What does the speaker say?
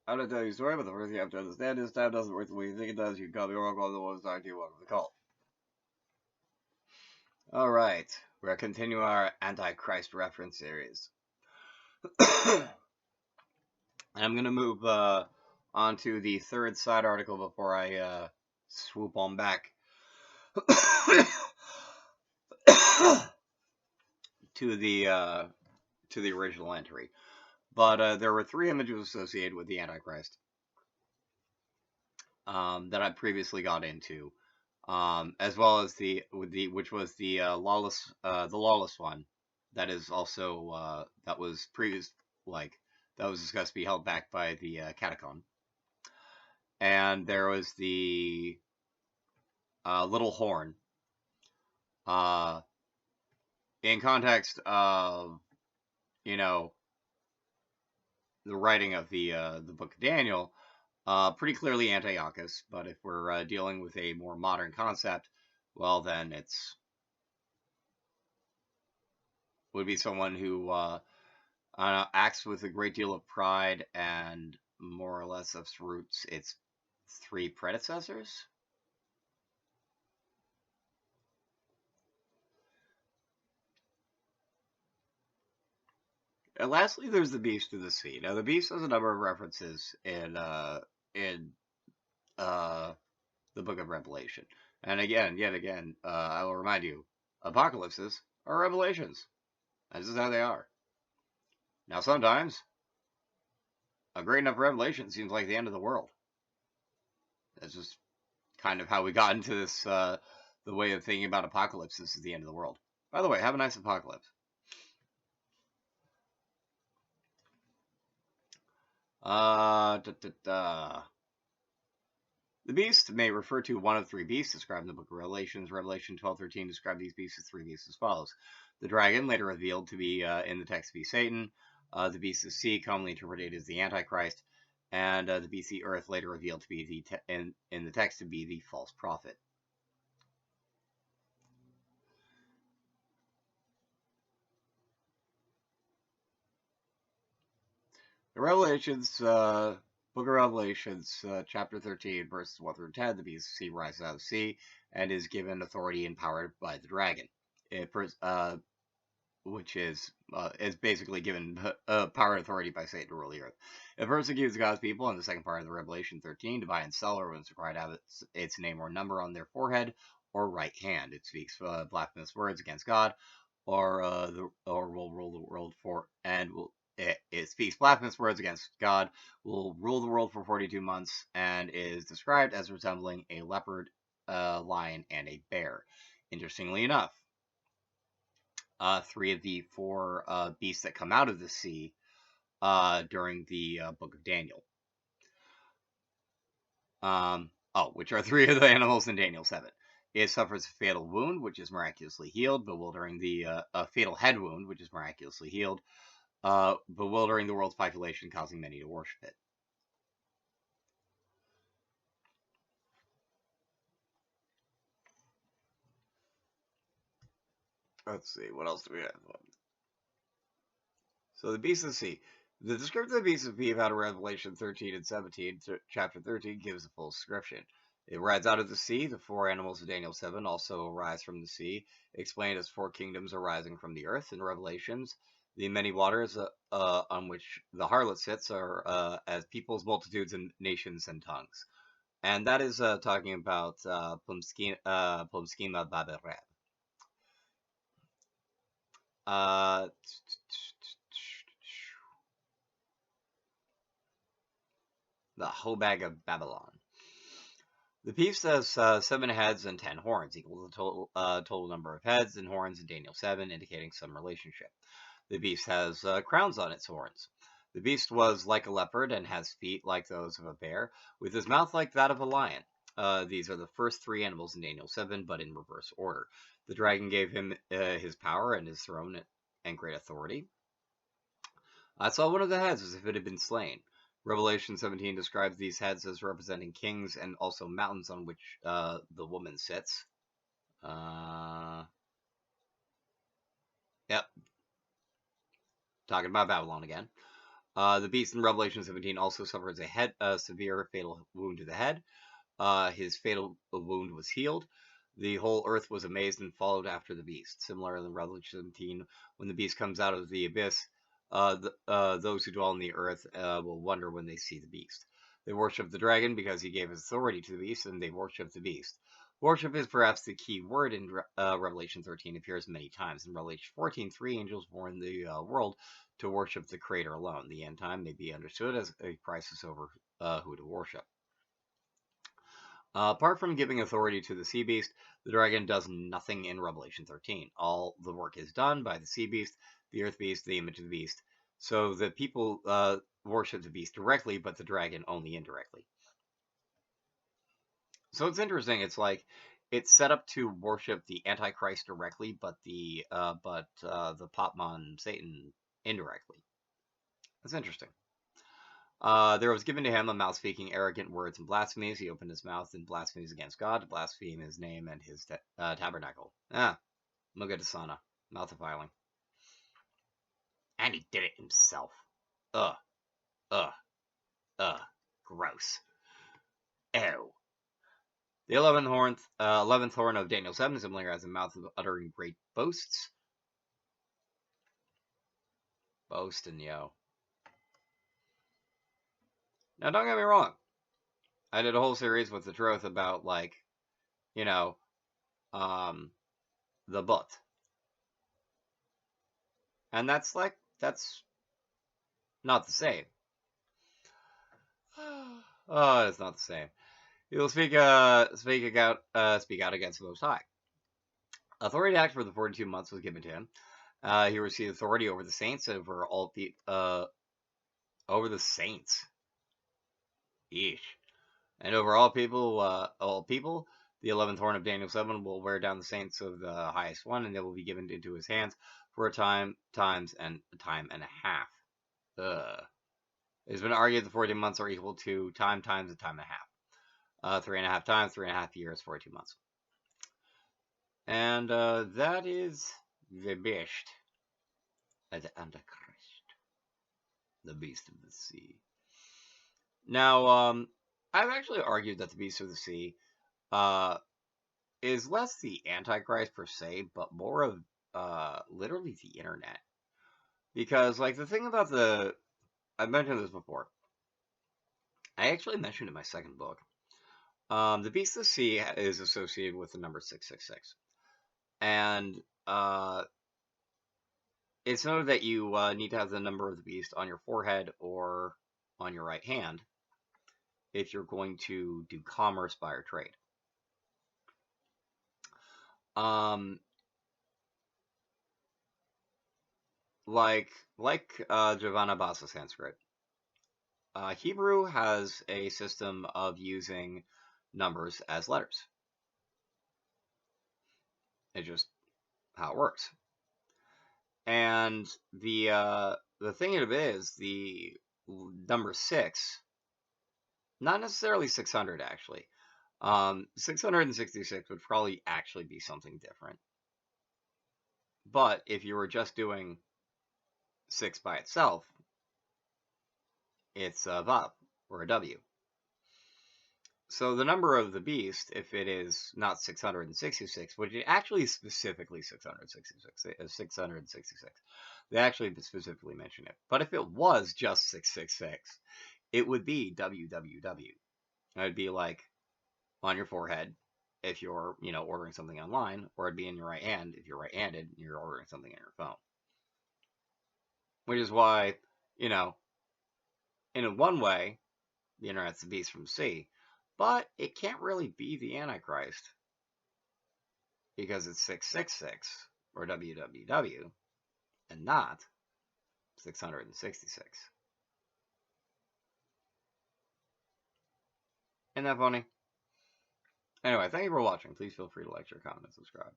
I'm gonna tell you a story, but the first thing you have to understand is time doesn't work the way you think it does. You can call me wrong on the one side you want to the call. Alright, we're continuing our Antichrist reference series. I'm gonna move on to the third side article before I swoop on back to the original entry. But there were three images associated with the Antichrist that I previously got into, as well as which was the lawless one. That is also that was that was discussed to be held back by the catacomb, and there was the little horn. In context of the writing of the book of Daniel, pretty clearly Antiochus, but if we're dealing with a more modern concept, well, then it's would be someone who acts with a great deal of pride and more or less uproots its three predecessors. And lastly, there's the Beast of the Sea. Now, the Beast has a number of references in the Book of Revelation. And again, yet again, I will remind you, apocalypses are revelations. This is how they are. Now, sometimes a great enough revelation seems like the end of the world. That's just kind of how we got into this, the way of thinking about apocalypse. This is the end of the world. By the way, have a nice apocalypse. The beast may refer to one of three beasts described in the book of Revelations. Revelation 12:13 described these beasts as three beasts as follows. The dragon, later revealed to be in the text to be Satan. The beast of the sea, commonly interpreted as the Antichrist. And the beast of the earth, later revealed to be in the text to be the false prophet. The Revelations, Book of Revelations, chapter 13, verses 1 through 10, the beast of the sea rises out of the sea and is given authority and power by the dragon, which is basically given power and authority by Satan to rule the earth. It persecutes God's people in the second part of the Revelation 13 to buy and sell, or when it's required to have its name or number on their forehead or right hand. It speaks blasphemous words against God, or will rule the world it speaks blasphemous words against God, will rule the world for 42 months, and is described as resembling a leopard, lion, and a bear. Interestingly enough, three of the four beasts that come out of the sea during the book of Daniel. Which are three of the animals in Daniel 7. It suffers a fatal wound, which is miraculously healed, bewildering a fatal head wound, which is miraculously healed, bewildering the world's population, causing many to worship it. Let's see, what else do we have? So the beast of the sea. The description of the beast of the sea out of Revelation 13 and 17, chapter 13, gives a full description. It rides out of the sea. The four animals of Daniel 7 also arise from the sea, explained as four kingdoms arising from the earth. In Revelations, the many waters on which the harlot sits are as peoples, multitudes, and nations and tongues. And that is talking about Plumskima Baberet. The Hobag of Babylon. The beast has 7 heads and 10 horns, equal to the total number of heads and horns in Daniel 7, indicating some relationship. The beast has crowns on its horns. The beast was like a leopard and has feet like those of a bear, with his mouth like that of a lion. These are the first 3 animals in Daniel 7, but in reverse order. The dragon gave him his power and his throne and great authority. I saw one of the heads as if it had been slain. Revelation 17 describes these heads as representing kings and also mountains on which the woman sits. Yep. Talking about Babylon again. The beast in Revelation 17 also suffers a severe fatal wound to the head. His fatal wound was healed. The whole earth was amazed and followed after the beast. Similar in Revelation 17, when the beast comes out of the abyss, those who dwell on the earth will wonder when they see the beast. They worship the dragon because he gave his authority to the beast, and they worship the beast. Worship is perhaps the key word in Revelation 13. It appears many times. In Revelation 14, three angels warn the world to worship the Creator alone. The end time may be understood as a crisis over who to worship. Apart from giving authority to the sea beast, the dragon does nothing in Revelation 13. All the work is done by the sea beast, the earth beast, the image of the beast. So the people worship the beast directly, but the dragon only indirectly. So it's interesting. It's like it's set up to worship the Antichrist directly, but the Popmon Satan indirectly. That's interesting. There was given to him a mouth speaking arrogant words and blasphemies. He opened his mouth in blasphemies against God, to blaspheme his name and his tabernacle. Mugadasana, mouth defiling. And he did it himself. Ugh. Gross. Ew. The 11th horn of Daniel 7 similar has a mouth of uttering great boasts. Boasting, yo. Now, don't get me wrong. I did a whole series with the truth about, like, you know, the book. And that's not the same. Oh, it's not the same. He will speak out against the Most High. Authority to act for the 42 months was given to him. He received authority over the saints, over the saints. Yeesh. And over all people, the 11th horn of Daniel 7 will wear down the saints of the highest one, and they will be given into his hands for a time and a half. It has been argued the 42 months are equal to time times a time and a half. 3.5 times, 3.5 years, 42 months. And that is the beast, the Antichrist, the beast of the sea. Now, I've actually argued that the beast of the sea is less the Antichrist per se, but more of literally the internet. Because, like, the thing about I've mentioned this before. I actually mentioned in my second book. The beast of the sea is associated with the number 666. And it's noted that you need to have the number of the beast on your forehead or on your right hand if you're going to do commerce, buy, or trade. Like Javana Basa Sanskrit, Hebrew has a system of using numbers as letters. It's just how it works. And the thing of it is, the number 6, not necessarily 600 actually. 666 would probably actually be something different. But if you were just doing 6 by itself, it's a Vav or a W. So the number of the beast, if it is not 666, which is actually specifically 666, they actually specifically mention it. But if it was just 666, it would be WWW. It would be like on your forehead if you're, ordering something online, or it'd be in your right hand if you're right-handed and you're ordering something on your phone. Which is why, in one way, the internet's the beast from the sea. But it can't really be the Antichrist because it's 666 or WWW and not 666. Isn't that funny? Anyway, thank you for watching. Please feel free to like, share, comment, and subscribe.